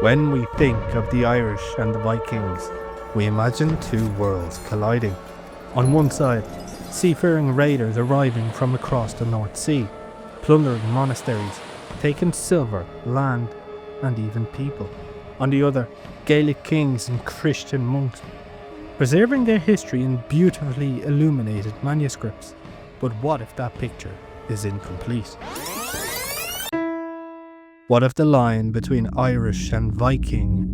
When we think of the Irish and the Vikings, we imagine two worlds colliding. On one side, seafaring raiders arriving from across the North Sea, plundering monasteries, taking silver, land, and even people. On the other, Gaelic kings and Christian monks, preserving their history in beautifully illuminated manuscripts. But what if that picture is incomplete? What if the line between Irish and Viking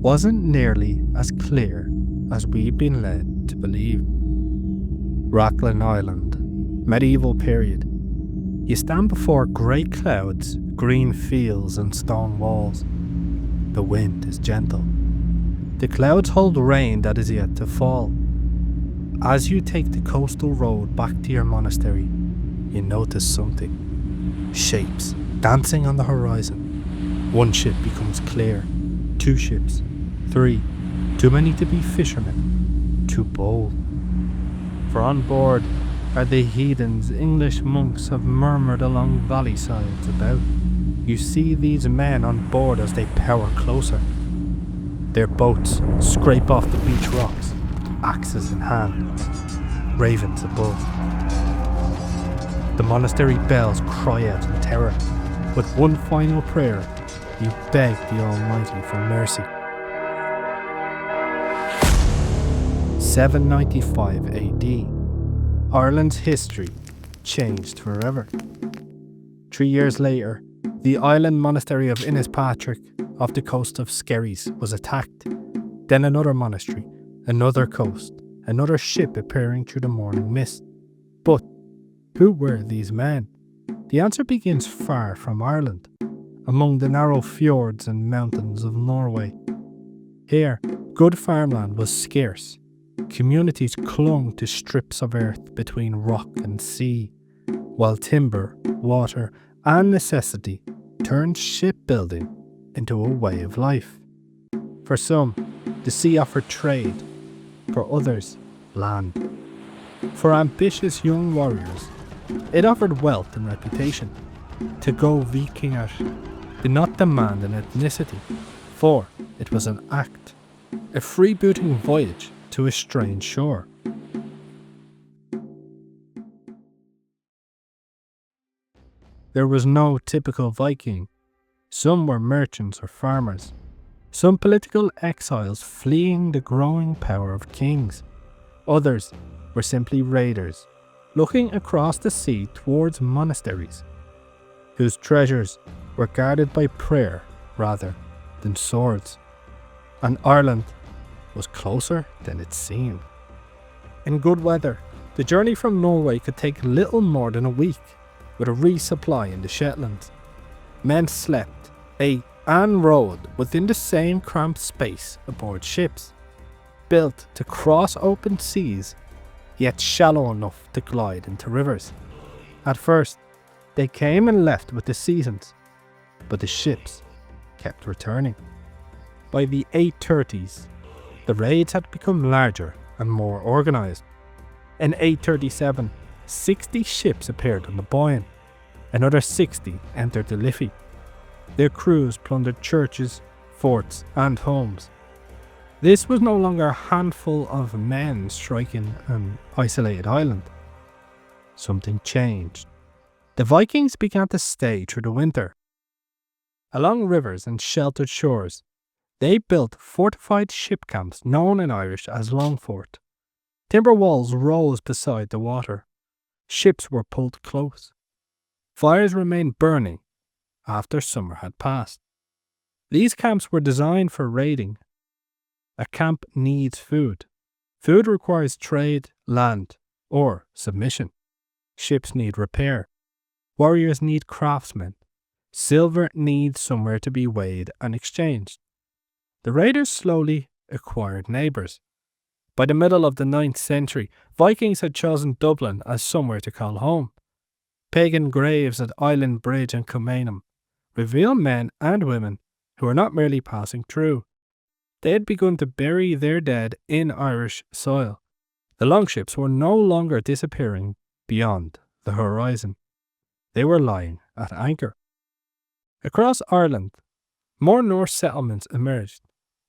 wasn't nearly as clear as we've been led to believe? Rockland Island, medieval period. You stand before grey clouds, green fields and stone walls. The wind is gentle. The clouds hold rain that is yet to fall. As you take the coastal road back to your monastery, you notice something. Shapes dancing on the horizon. One ship becomes clear. 2 ships. 3. Too many to be fishermen. Too bold. For on board are the heathens English monks have murmured along valley sides about. You see these men on board as they power closer. Their boats scrape off the beach rocks, axes in hand, ravens above. The monastery bells cry out in terror. With one final prayer, you beg the Almighty for mercy. 795 AD. Ireland's history changed forever. 3 years later, the island monastery of Innispatrick off the coast of Skerries was attacked. Then another monastery, another coast, another ship appearing through the morning mist. But who were these men? The answer begins far from Ireland, among the narrow fjords and mountains of Norway. Here, good farmland was scarce. Communities clung to strips of earth between rock and sea, while timber, water, and necessity turned shipbuilding into a way of life. For some, the sea offered trade. For others, land. For ambitious young warriors, it offered wealth and reputation. To go Vikingar did not demand an ethnicity, for it was an act, a freebooting voyage to a strange shore. There was no typical Viking. Some were merchants or farmers, some political exiles fleeing the growing power of kings. Others were simply raiders, looking across the sea towards monasteries, whose treasures were guarded by prayer rather than swords. And Ireland was closer than it seemed. In good weather, the journey from Norway could take little more than a week, with a resupply in the Shetlands. Men slept, ate and rowed within the same cramped space aboard ships, built to cross open seas, yet shallow enough to glide into rivers. At first, they came and left with the seasons, but the ships kept returning. By the 830s, the raids had become larger and more organised. In 837, 60 ships appeared on the Boyne. Another 60 entered the Liffey. Their crews plundered churches, forts and homes. This was no longer a handful of men striking an isolated island. Something changed. The Vikings began to stay through the winter. Along rivers and sheltered shores, they built fortified ship camps known in Irish as Longfort. Timber walls rose beside the water. Ships were pulled close. Fires remained burning after summer had passed. These camps were designed for raiding. A camp needs food. Food requires trade, land, or submission. Ships need repair. Warriors need craftsmen. Silver needs somewhere to be weighed and exchanged. The raiders slowly acquired neighbours. By the middle of the 9th century, Vikings had chosen Dublin as somewhere to call home. Pagan graves at Island Bridge and Kilmainham reveal men and women who were not merely passing through. They had begun to bury their dead in Irish soil. The longships were no longer disappearing beyond the horizon. They were lying at anchor. Across Ireland, More Norse settlements emerged: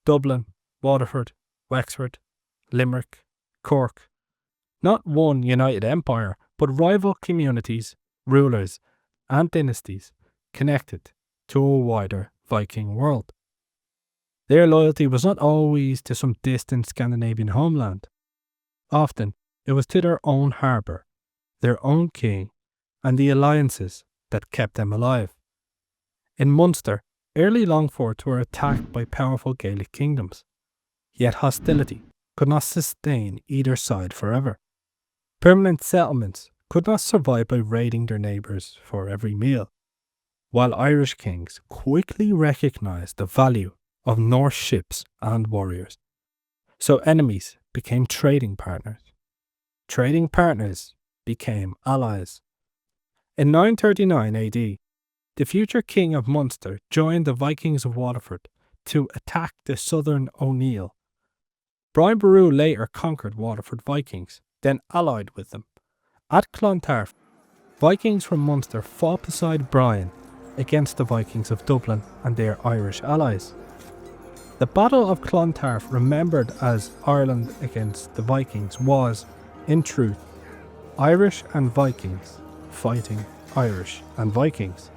Dublin, Waterford, Wexford, Limerick, Cork. Not one united empire, but rival communities, rulers, and dynasties connected to a wider Viking world. Their loyalty was not always to some distant Scandinavian homeland. Often, it was to their own harbour, their own king, and the alliances that kept them alive. In Munster, early Longforts were attacked by powerful Gaelic kingdoms, yet hostility could not sustain either side forever. Permanent settlements could not survive by raiding their neighbours for every meal, while Irish kings quickly recognised the value of Norse ships and warriors. So enemies became trading partners. Trading partners became allies. In 939 AD, the future king of Munster joined the Vikings of Waterford to attack the southern O'Neill. Brian Boru later conquered Waterford Vikings, then allied with them. At Clontarf, Vikings from Munster fought beside Brian against the Vikings of Dublin and their Irish allies. The Battle of Clontarf, remembered as Ireland against the Vikings, was, in truth, Irish and Vikings fighting Irish and Vikings,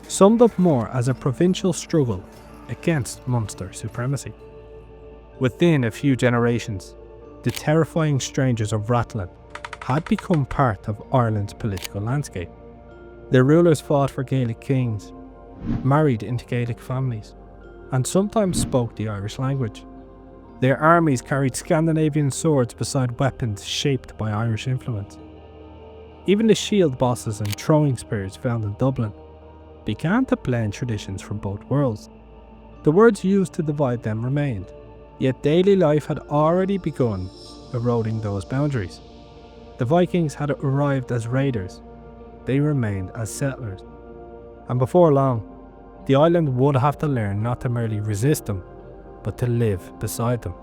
summed up more as a provincial struggle against Munster supremacy. Within a few generations, the terrifying strangers of Rathlin had become part of Ireland's political landscape. Their rulers fought for Gaelic kings, married into Gaelic families, and sometimes spoke the Irish language. Their armies carried Scandinavian swords beside weapons shaped by Irish influence. Even the shield bosses and throwing spears found in Dublin began to blend traditions from both worlds. The words used to divide them remained, yet daily life had already begun eroding those boundaries. The Vikings had arrived as raiders, they remained as settlers, and before long, the island would have to learn not to merely resist them, but to live beside them.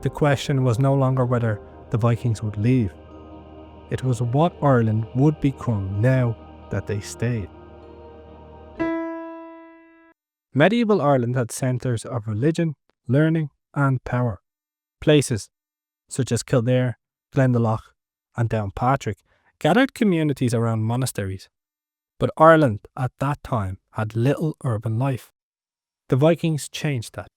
The question was no longer whether the Vikings would leave. It was what Ireland would become now that they stayed. Medieval Ireland had centres of religion, learning, and power. Places such as Kildare, Glendalough, and Downpatrick gathered communities around monasteries. But Ireland at that time had little urban life. The Vikings changed that.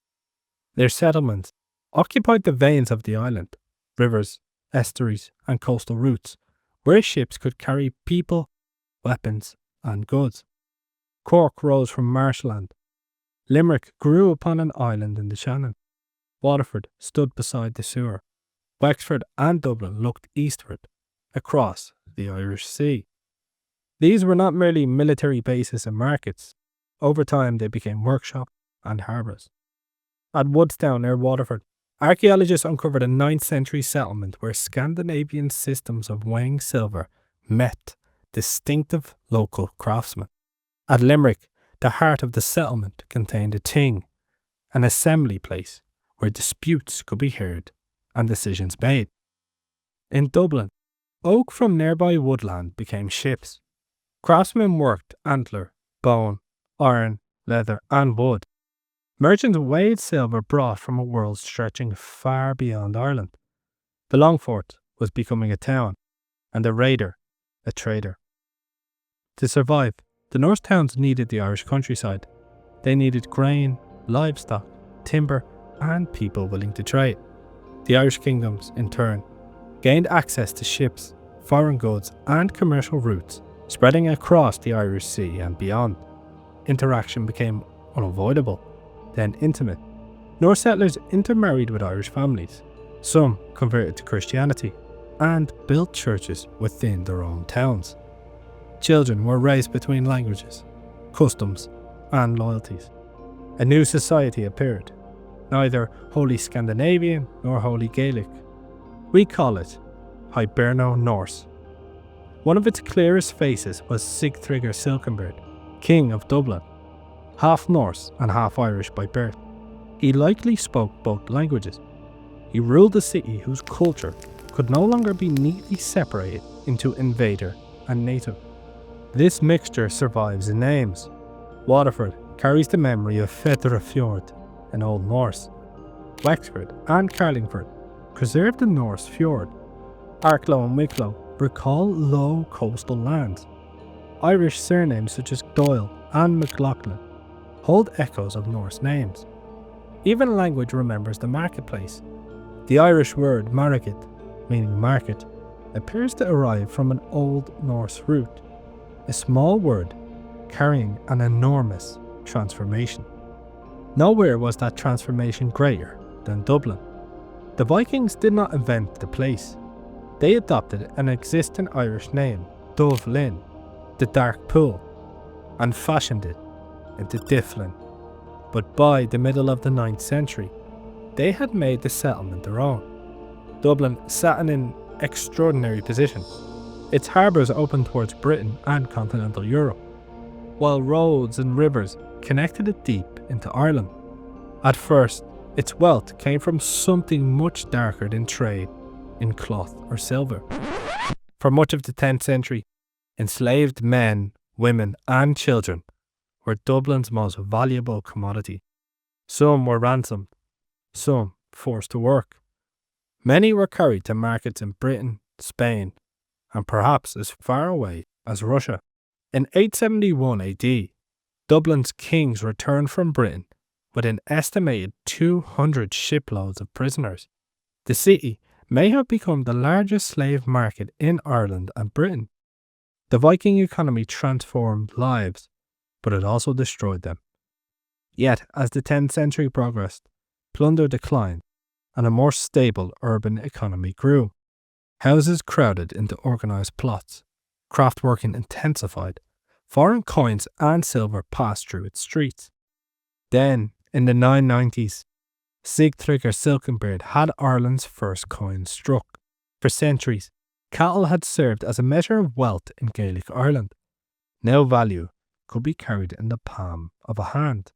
Their settlements occupied the veins of the island, rivers, estuaries, and coastal routes, where ships could carry people, weapons, and goods. Cork rose from marshland. Limerick grew upon an island in the Shannon. Waterford stood beside the Suir. Wexford and Dublin looked eastward, across the Irish Sea. These were not merely military bases and markets. Over time, they became workshops and harbours. At Woodstown near Waterford, archaeologists uncovered a 9th century settlement where Scandinavian systems of weighing silver met distinctive local craftsmen. At Limerick, the heart of the settlement contained a ting, an assembly place where disputes could be heard and decisions made. In Dublin, oak from nearby woodland became ships. Craftsmen worked antler, bone, iron, leather, and wood. Merchants weighed silver brought from a world stretching far beyond Ireland. The Longfort was becoming a town, and the raider a trader. To survive, the Norse towns needed the Irish countryside. They needed grain, livestock, timber, and people willing to trade. The Irish kingdoms, in turn, gained access to ships, foreign goods, and commercial routes spreading across the Irish Sea and beyond. Interaction became unavoidable, then intimate. Norse settlers intermarried with Irish families. Some converted to Christianity and built churches within their own towns. Children were raised between languages, customs, and loyalties. A new society appeared, neither wholly Scandinavian nor wholly Gaelic. We call it Hiberno-Norse. One of its clearest faces was Sigtryggr Silkenbeard, King of Dublin, half Norse and half Irish by birth. He likely spoke both languages. He ruled a city whose culture could no longer be neatly separated into invader and native. This mixture survives in names: Waterford, carries the memory of Fjord in Old Norse. Wexford and Carlingford preserve the Norse fjord. Arklow and Wicklow recall low coastal lands. Irish surnames such as Doyle and McLaughlin hold echoes of Norse names. Even language remembers the marketplace. The Irish word market, meaning market, appears to arrive from an Old Norse root, a small word carrying an enormous transformation. Nowhere was that transformation greater than Dublin. The Vikings did not invent the place. They adopted an existing Irish name, Dubh Linn, the dark pool, and fashioned it into Dublin. But by the middle of the 9th century, they had made the settlement their own. Dublin sat in an extraordinary position. Its harbours opened towards Britain and continental Europe, while roads and rivers connected it deep into Ireland. At first, its wealth came from something much darker than trade in cloth or silver. For much of the 10th century, enslaved men, women and children were Dublin's most valuable commodity. Some were ransomed, some forced to work. Many were carried to markets in Britain, Spain, and perhaps as far away as Russia. In 871 AD, Dublin's kings returned from Britain with an estimated 200 shiploads of prisoners. The city may have become the largest slave market in Ireland and Britain. The Viking economy transformed lives, but it also destroyed them. Yet, as the 10th century progressed, plunder declined, and a more stable urban economy grew. Houses crowded into organised plots, craftworking intensified, foreign coins and silver passed through its streets. Then, in the 990s, Sigtryggr Silkenbeard had Ireland's first coin struck. For centuries, cattle had served as a measure of wealth in Gaelic Ireland. Now value could be carried in the palm of a hand.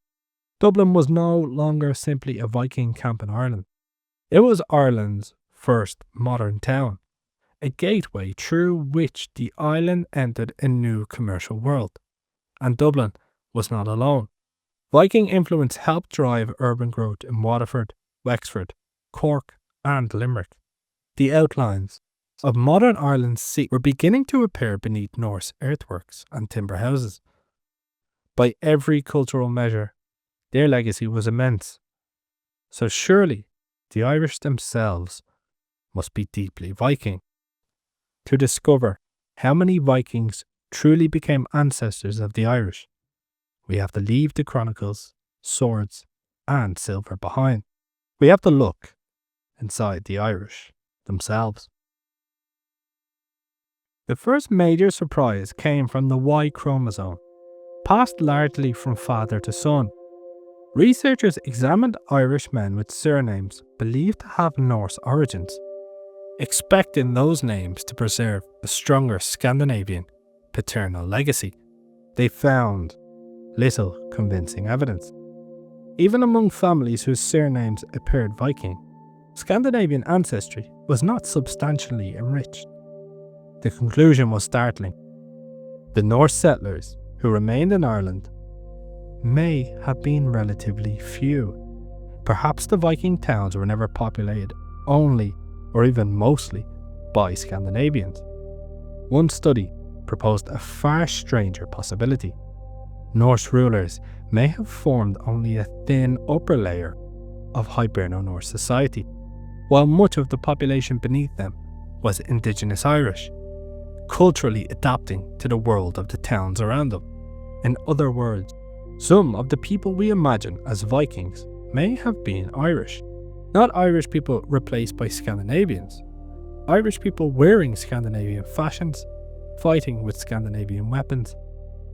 Dublin was no longer simply a Viking camp in Ireland. It was Ireland's first modern town, a gateway through which the island entered a new commercial world. And Dublin was not alone. Viking influence helped drive urban growth in Waterford, Wexford, Cork and Limerick. The outlines of modern Ireland's sea were beginning to appear beneath Norse earthworks and timber houses. By every cultural measure, their legacy was immense. So surely the Irish themselves must be deeply Viking. To discover how many Vikings truly became ancestors of the Irish, we have to leave the chronicles, swords, and silver behind. We have to look inside the Irish themselves. The first major surprise came from the Y chromosome, passed largely from father to son. Researchers examined Irish men with surnames believed to have Norse origins, expecting those names to preserve a stronger Scandinavian paternal legacy. They found little convincing evidence. Even among families whose surnames appeared Viking, Scandinavian ancestry was not substantially enriched. The conclusion was startling. The Norse settlers who remained in Ireland may have been relatively few. Perhaps the Viking towns were never populated only or even mostly by Scandinavians. One study proposed a far stranger possibility. Norse rulers may have formed only a thin upper layer of Hiberno-Norse society, while much of the population beneath them was indigenous Irish, culturally adapting to the world of the towns around them. In other words, some of the people we imagine as Vikings may have been Irish, not Irish people replaced by Scandinavians. Irish people wearing Scandinavian fashions, fighting with Scandinavian weapons,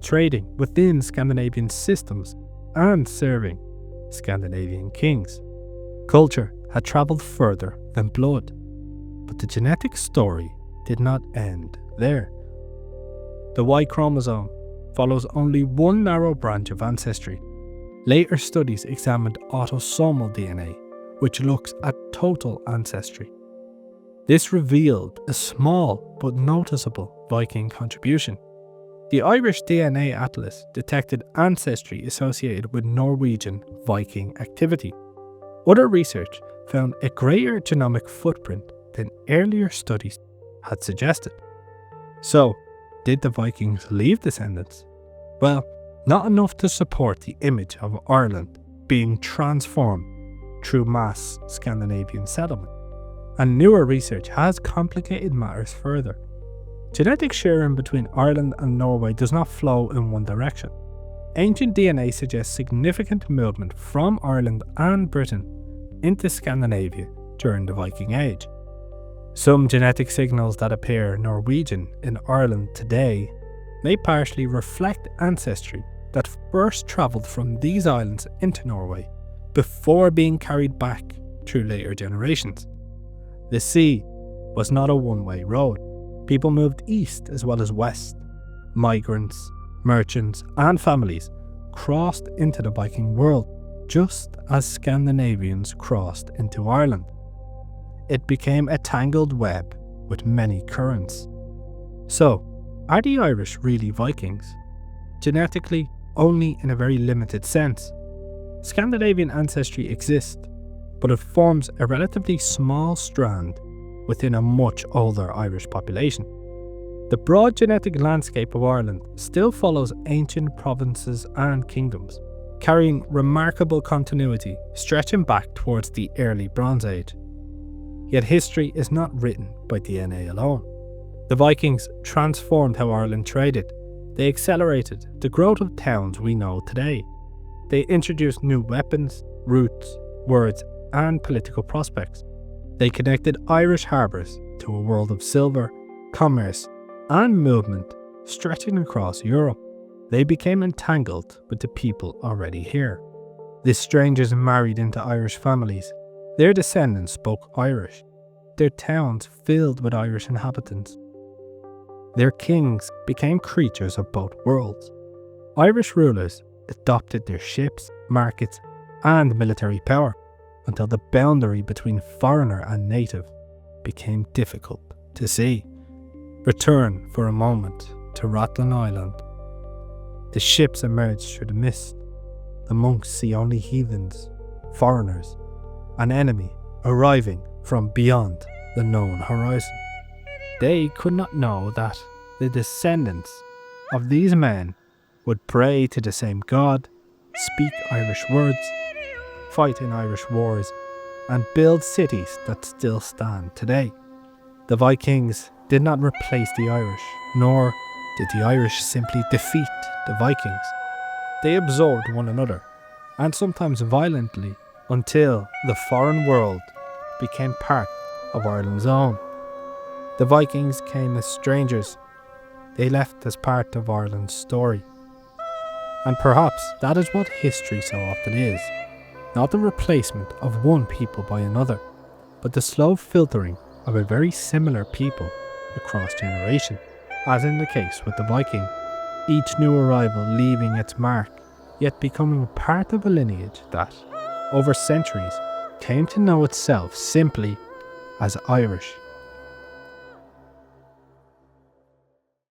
trading within Scandinavian systems, and serving Scandinavian kings. Culture had travelled further than blood, but the genetic story did not end there. The Y chromosome follows only one narrow branch of ancestry. Later studies examined autosomal DNA, which looks at total ancestry. This revealed a small but noticeable Viking contribution. The Irish DNA Atlas detected ancestry associated with Norwegian Viking activity. Other research found a greater genomic footprint than earlier studies had suggested. So, did the Vikings leave descendants? Well, not enough to support the image of Ireland being transformed through mass Scandinavian settlement. And newer research has complicated matters further. Genetic sharing between Ireland and Norway does not flow in one direction. Ancient DNA suggests significant movement from Ireland and Britain into Scandinavia during the Viking Age. Some genetic signals that appear Norwegian in Ireland today may partially reflect ancestry that first travelled from these islands into Norway before being carried back through later generations. The sea was not a one-way road. People moved east as well as west. Migrants, merchants, and families crossed into the Viking world just as Scandinavians crossed into Ireland. It became a tangled web with many currents. So, are the Irish really Vikings? Genetically, only in a very limited sense. Scandinavian ancestry exists, but it forms a relatively small strand within a much older Irish population. The broad genetic landscape of Ireland still follows ancient provinces and kingdoms, carrying remarkable continuity stretching back towards the early Bronze Age. Yet history is not written by DNA alone. The Vikings transformed how Ireland traded. They accelerated the growth of towns we know today. They introduced new weapons, routes, words, and political prospects. They connected Irish harbours to a world of silver, commerce, and movement stretching across Europe. They became entangled with the people already here. The strangers married into Irish families. Their descendants spoke Irish. Their towns filled with Irish inhabitants. Their kings became creatures of both worlds. Irish rulers adopted their ships, markets, and military power until the boundary between foreigner and native became difficult to see. Return for a moment to Rathlin Island. The ships emerge through the mist. The monks see only heathens, foreigners, an enemy arriving from beyond the known horizon. They could not know that the descendants of these men would pray to the same God, speak Irish words, fight in Irish wars, and build cities that still stand today. The Vikings did not replace the Irish, nor did the Irish simply defeat the Vikings. They absorbed one another, and sometimes violently, until the foreign world became part of Ireland's own. The Vikings came as strangers. They left as part of Ireland's story. And perhaps that is what history so often is. Not the replacement of one people by another, but the slow filtering of a very similar people across generations, as in the case with the Viking, each new arrival leaving its mark, yet becoming part of a lineage that, over centuries, came to know itself simply as Irish.